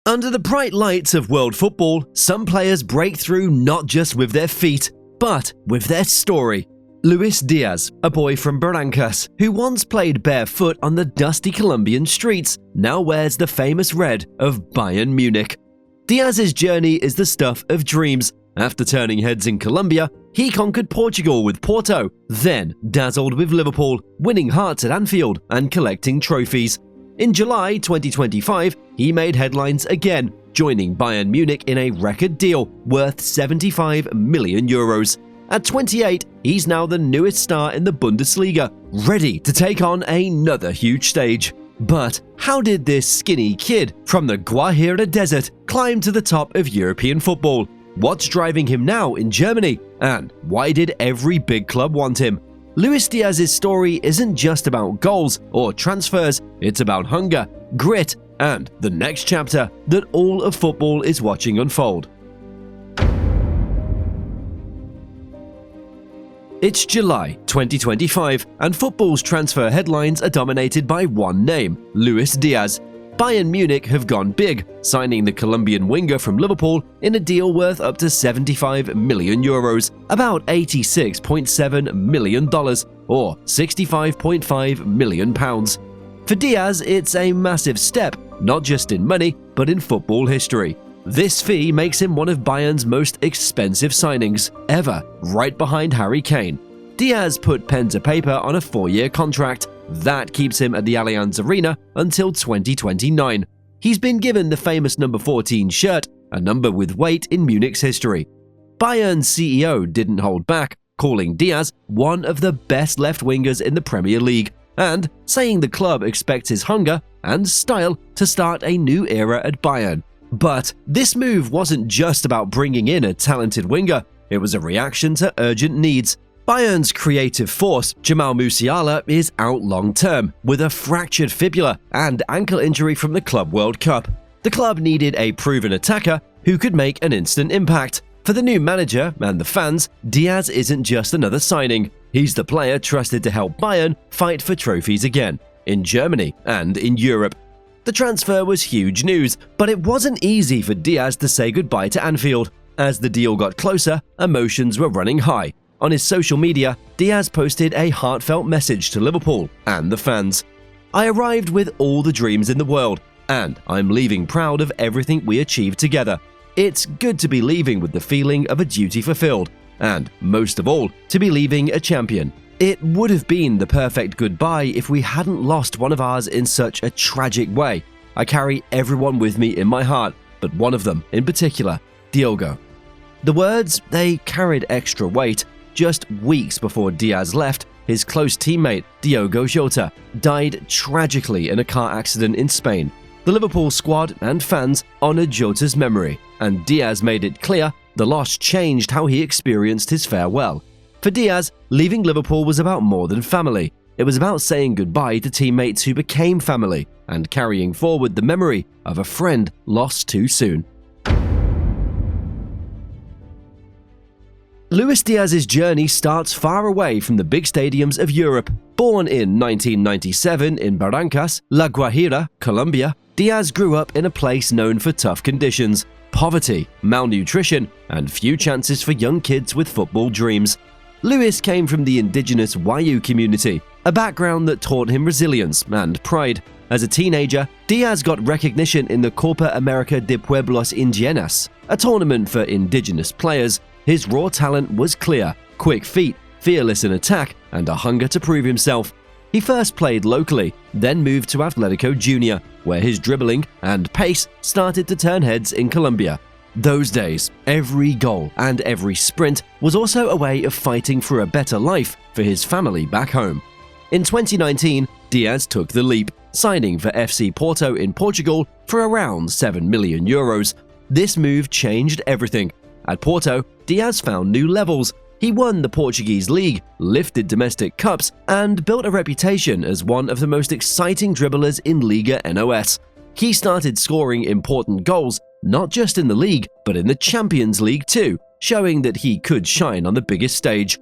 Under the bright lights of world football, some players break through not just with their feet, but with their story. Luis Diaz, a boy from Barrancas who once played barefoot on the dusty Colombian streets, now wears the famous red of Bayern Munich. Diaz's journey is the stuff of dreams. After turning heads in Colombia, he conquered Portugal with Porto, then dazzled with Liverpool, winning hearts at Anfield and collecting trophies. In July 2025, he made headlines again, joining Bayern Munich in a record deal worth 75 million euros. At 28, he's now the newest star in the Bundesliga, ready to take on another huge stage. But how did this skinny kid from the Guajira Desert climb to the top of European football? What's driving him now in Germany? And why did every big club want him? Luis Diaz's story isn't just about goals or transfers, it's about hunger, grit, and the next chapter that all of football is watching unfold. It's July 2025, and football's transfer headlines are dominated by one name, Luis Diaz. Bayern Munich have gone big, signing the Colombian winger from Liverpool in a deal worth up to 75 million euros, about $86.7 million, or 65.5 million pounds. For Diaz, it's a massive step, not just in money, but in football history. This fee makes him one of Bayern's most expensive signings ever, right behind Harry Kane. Diaz put pen to paper on a 4-year contract. That keeps him at the Allianz Arena until 2029. He's been given the famous number 14 shirt, a number with weight in Munich's history. Bayern's CEO didn't hold back, calling Diaz one of the best left wingers in the Premier League, and saying the club expects his hunger and style to start a new era at Bayern. But this move wasn't just about bringing in a talented winger, it was a reaction to urgent needs. Bayern's creative force, Jamal Musiala, is out long-term, with a fractured fibula and ankle injury from the Club World Cup. The club needed a proven attacker who could make an instant impact. For the new manager and the fans, Diaz isn't just another signing. He's the player trusted to help Bayern fight for trophies again, in Germany and in Europe. The transfer was huge news, but it wasn't easy for Diaz to say goodbye to Anfield. As the deal got closer, emotions were running high. On his social media, Diaz posted a heartfelt message to Liverpool and the fans. "I arrived with all the dreams in the world, and I'm leaving proud of everything we achieved together. It's good to be leaving with the feeling of a duty fulfilled, and most of all, to be leaving a champion. It would have been the perfect goodbye if we hadn't lost one of ours in such a tragic way. I carry everyone with me in my heart, but one of them in particular, Diogo." The words, they carried extra weight. Just weeks before Diaz left, his close teammate, Diogo Jota, died tragically in a car accident in Spain. The Liverpool squad and fans honored Jota's memory, and Diaz made it clear the loss changed how he experienced his farewell. For Diaz, leaving Liverpool was about more than family. It was about saying goodbye to teammates who became family and carrying forward the memory of a friend lost too soon. Luis Diaz's journey starts far away from the big stadiums of Europe. Born in 1997 in Barrancas, La Guajira, Colombia, Diaz grew up in a place known for tough conditions, poverty, malnutrition, and few chances for young kids with football dreams. Luis came from the indigenous Wayu community, a background that taught him resilience and pride. As a teenager, Diaz got recognition in the Copa América de Pueblos Indígenas, a tournament for indigenous players. His raw talent was clear: quick feet, fearless in attack, and a hunger to prove himself. He first played locally, then moved to Atletico Junior, where his dribbling and pace started to turn heads in Colombia. Those days, every goal and every sprint was also a way of fighting for a better life for his family back home. In 2019, Diaz took the leap, signing for FC Porto in Portugal for around 7 million euros. This move changed everything. At Porto, Diaz found new levels. He won the Portuguese league, lifted domestic cups, and built a reputation as one of the most exciting dribblers in Liga NOS. He started scoring important goals, not just in the league, but in the Champions League too, showing that he could shine on the biggest stage.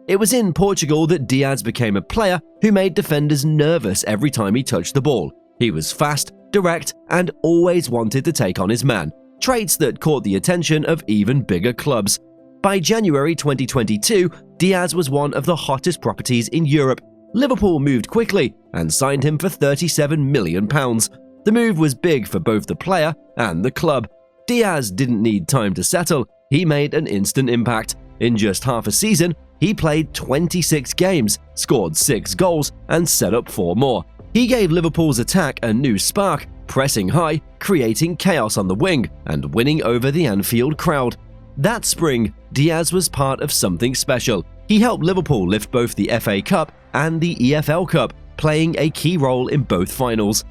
It was in Portugal that Diaz became a player who made defenders nervous every time he touched the ball. He was fast, direct, and always wanted to take on his man, traits that caught the attention of even bigger clubs. By January 2022, Díaz was one of the hottest properties in Europe. Liverpool moved quickly and signed him for £37 million. The move was big for both the player and the club. Díaz didn't need time to settle. He made an instant impact. In just half a season, he played 26 games, scored 6 goals, and set up 4 more. He gave Liverpool's attack a new spark, pressing high, creating chaos on the wing, and winning over the Anfield crowd. That spring, Díaz was part of something special. He helped Liverpool lift both the FA Cup and the EFL Cup, playing a key role in both finals.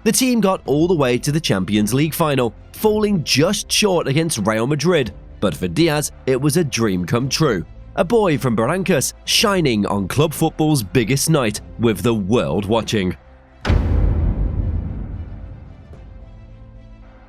The team got all the way to the Champions League final, falling just short against Real Madrid. But for Díaz, it was a dream come true. A boy from Barrancas shining on club football's biggest night, with the world watching.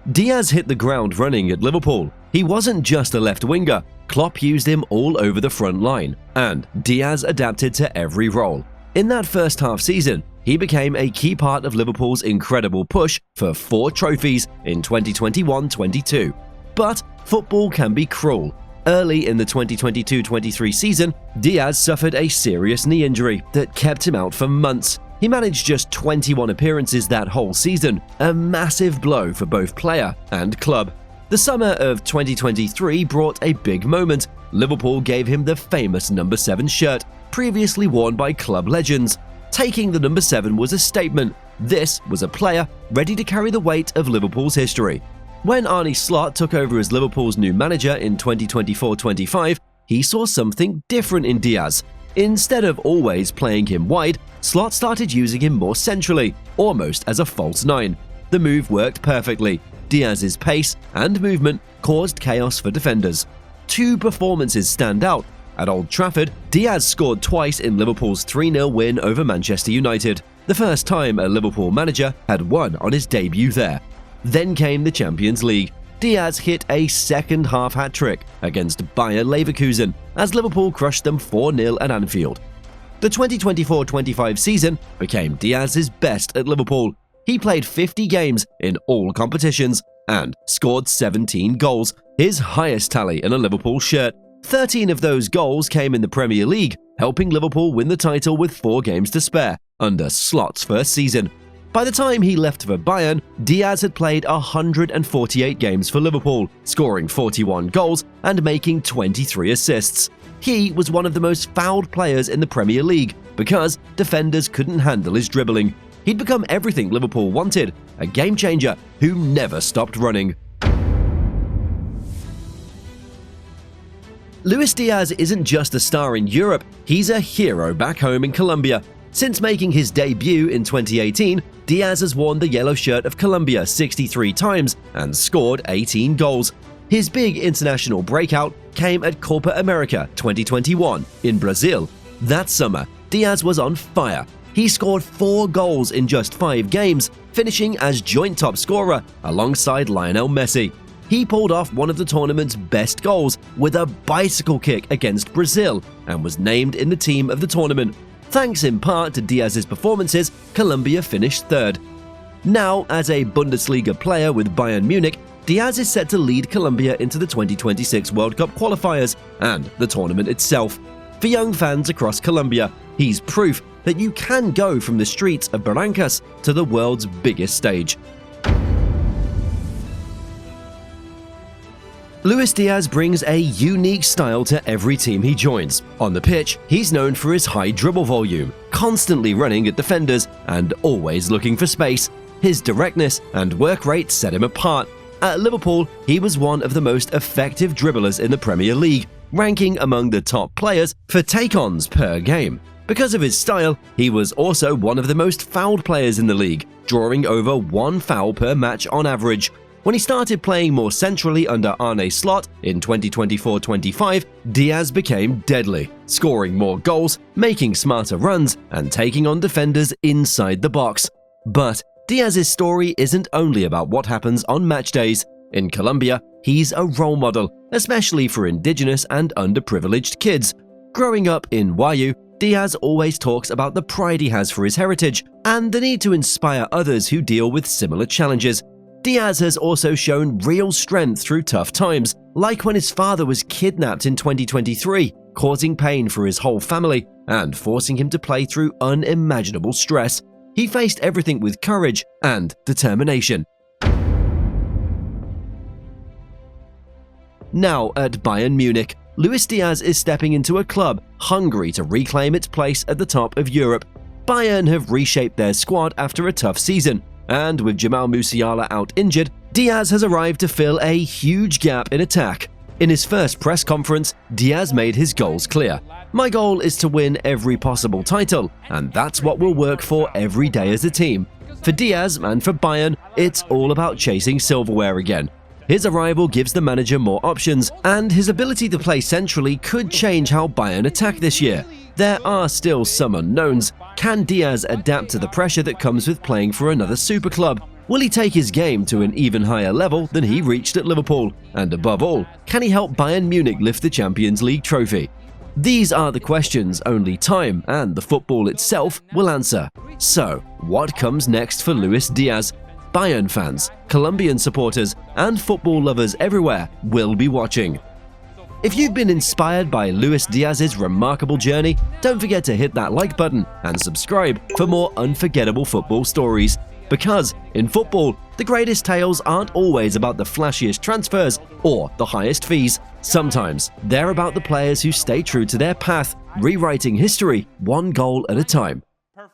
Díaz hit the ground running at Liverpool. He wasn't just a left winger. Klopp used him all over the front line, and Díaz adapted to every role. In that first half season, he became a key part of Liverpool's incredible push for 4 trophies in 2021-22. But football can be cruel. Early in the 2022-23 season, Díaz suffered a serious knee injury that kept him out for months. He managed just 21 appearances that whole season, a massive blow for both player and club. The summer of 2023 brought a big moment. Liverpool gave him the famous number 7 shirt, previously worn by club legends. Taking the number 7 was a statement. This was a player ready to carry the weight of Liverpool's history. When Arne Slot took over as Liverpool's new manager in 2024-25, he saw something different in Díaz. Instead of always playing him wide, Slot started using him more centrally, almost as a false 9. The move worked perfectly. Díaz's pace and movement caused chaos for defenders. 2 performances stand out. At Old Trafford, Díaz scored twice in Liverpool's 3-0 win over Manchester United, the first time a Liverpool manager had won on his debut there. Then came the Champions League. Díaz hit a second-half hat-trick against Bayern Leverkusen as Liverpool crushed them 4-0 at Anfield. The 2024-25 season became Díaz's best at Liverpool. He played 50 games in all competitions and scored 17 goals, his highest tally in a Liverpool shirt. 13 of those goals came in the Premier League, helping Liverpool win the title with 4 games to spare under Slot's first season. By the time he left for Bayern, Díaz had played 148 games for Liverpool, scoring 41 goals and making 23 assists. He was one of the most fouled players in the Premier League because defenders couldn't handle his dribbling. He'd become everything Liverpool wanted, a game changer who never stopped running. Luis Diaz isn't just a star in Europe, he's a hero back home in Colombia. Since making his debut in 2018, Díaz has worn the yellow shirt of Colombia 63 times and scored 18 goals. His big international breakout came at Copa America 2021 in Brazil. That summer, Díaz was on fire. He scored 4 goals in just 5 games, finishing as joint top scorer alongside Lionel Messi. He pulled off one of the tournament's best goals with a bicycle kick against Brazil and was named in the team of the tournament. Thanks in part to Díaz's performances, Colombia finished 3rd. Now, as a Bundesliga player with Bayern Munich, Díaz is set to lead Colombia into the 2026 World Cup qualifiers and the tournament itself. For young fans across Colombia, he's proof that you can go from the streets of Barrancas to the world's biggest stage. Luis Diaz brings a unique style to every team he joins. On the pitch, he's known for his high dribble volume, constantly running at defenders and always looking for space. His directness and work rate set him apart. At Liverpool, he was one of the most effective dribblers in the Premier League, ranking among the top players for take-ons per game. Because of his style, he was also one of the most fouled players in the league, drawing over 1 foul per match on average. When he started playing more centrally under Arne Slot in 2024-25, Díaz became deadly, scoring more goals, making smarter runs, and taking on defenders inside the box. But Díaz's story isn't only about what happens on match days. In Colombia, he's a role model, especially for indigenous and underprivileged kids. Growing up in Guayu, Díaz always talks about the pride he has for his heritage and the need to inspire others who deal with similar challenges. Díaz has also shown real strength through tough times, like when his father was kidnapped in 2023, causing pain for his whole family and forcing him to play through unimaginable stress. He faced everything with courage and determination. Now at Bayern Munich, Luis Diaz is stepping into a club hungry to reclaim its place at the top of Europe. Bayern have reshaped their squad after a tough season, and with Jamal Musiala out injured, Díaz has arrived to fill a huge gap in attack. In his first press conference, Díaz made his goals clear. "My goal is to win every possible title, and that's what we'll work for every day as a team." For Díaz and for Bayern, it's all about chasing silverware again. His arrival gives the manager more options, and his ability to play centrally could change how Bayern attack this year. There are still some unknowns. Can Díaz adapt to the pressure that comes with playing for another super club? Will he take his game to an even higher level than he reached at Liverpool? And above all, can he help Bayern Munich lift the Champions League trophy? These are the questions only time and the football itself will answer. So, what comes next for Luis Diaz? Bayern fans, Colombian supporters, and football lovers everywhere will be watching. If you've been inspired by Luis Diaz's remarkable journey, don't forget to hit that like button and subscribe for more unforgettable football stories. Because in football, the greatest tales aren't always about the flashiest transfers or the highest fees. Sometimes they're about the players who stay true to their path, rewriting history one goal at a time.